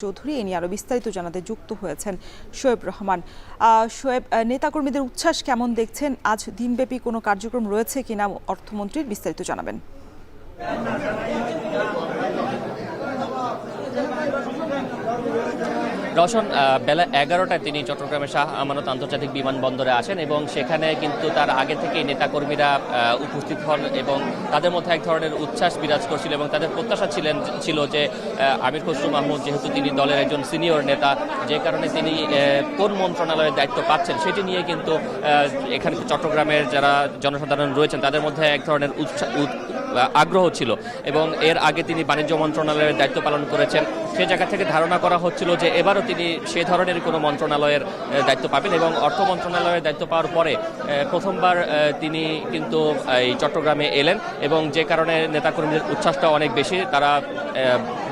চৌধুরী এ নিয়ে আরো বিস্তারিত জানাতে যুক্ত হয়েছেন শোয়েব রহমান। শোয়েব, নেতাকর্মীদের উচ্ছ্বাস কেমন দেখছেন? আজ দিনব্যাপী কোনো কার্যক্রম রয়েছে কিনা অর্থমন্ত্রীর, বিস্তারিত জানাবেন। রওশন, বেলা 11টায় তিনি চট্টগ্রামের শাহ আমানত আন্তর্জাতিক বিমানবন্দরে আসেন এবং সেখানে কিন্তু তার আগে থেকেই নেতাকর্মীরা উপস্থিত হন এবং তাদের মধ্যে এক ধরনের উচ্ছ্বাস বিরাজ করছিল এবং তাদের প্রত্যাশা ছিল যে আমির খসরু মাহমুদ যেহেতু তিনি দলের একজন সিনিয়র নেতা, যে কারণে তিনি কোন মন্ত্রণালয়ের দায়িত্ব পাচ্ছেন সেটি নিয়ে কিন্তু এখানে চট্টগ্রামের যারা জনসাধারণ রয়েছেন তাদের মধ্যে এক ধরনের আগ্রহ ছিল এবং এর আগে তিনি বাণিজ্য মন্ত্রণালয়ের দায়িত্ব পালন করেছেন। সে জায়গা থেকে ধারণা করা হচ্ছিল যে এবারও তিনি সে ধরনের কোনো মন্ত্রণালয়ের দায়িত্ব পাবেন এবং অর্থ মন্ত্রণালয়ের দায়িত্ব পাওয়ার পরে প্রথমবার তিনি কিন্তু এই চট্টগ্রামে এলেন এবং যে কারণে নেতাকর্মীদের উচ্ছ্বাসটা অনেক বেশি। তারা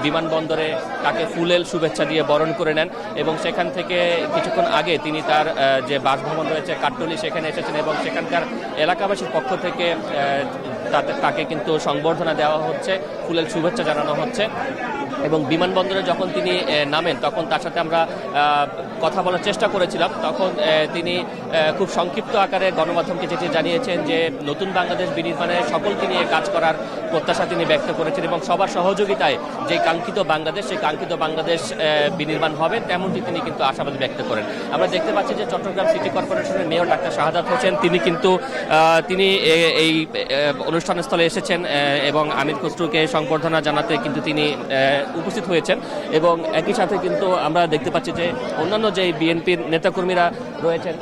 বিমানবন্দরে তাকে ফুলেল শুভেচ্ছা দিয়ে বরণ করে নেন এবং সেখান থেকে কিছুক্ষণ আগে তিনি তার যে বাসভবন রয়েছে কাট্টলি, সেখানে এসেছেন এবং সেখানকার এলাকাবাসীর পক্ষ থেকে তাকে কিন্তু সংবর্ধনা দেওয়া হচ্ছে, ফুলেল শুভেচ্ছা জানানো হচ্ছে এবং বিমানবন্দরে যখন তিনি নামেন তখন তার সাথে আমরা কথা বলার চেষ্টা করেছিলাম। তখন তিনি খুব সংক্ষিপ্ত আকারে গণমাধ্যমকে যেটি জানিয়েছেন যে নতুন বাংলাদেশ বিনির্মাণে সকলকে নিয়ে কাজ করার প্রত্যাশা তিনি ব্যক্ত করেছেন এবং সবার সহযোগিতায় যে কাঙ্ক্ষিত বাংলাদেশ, সেই কাঙ্ক্ষিত বাংলাদেশ বিনির্মাণ হবে তেমনটি তিনি কিন্তু আশাবাদ ব্যক্ত করেন। আমরা দেখতে পাচ্ছি যে চট্টগ্রাম সিটি কর্পোরেশনের মেয়র ডাক্তার শাহাদাত হোসেন তিনি কিন্তু এই অনুষ্ঠানস্থলে এসেছেন এবং আমির খসরুকে সংবর্ধনা জানাতে কিন্তু তিনি উপস্থিত হয়েছেন এবং একই সাথে কিন্তু আমরা দেখতে পাচ্ছি যে অন্যান্য যে বিএনপির নেতাকর্মীরা রয়েছেন,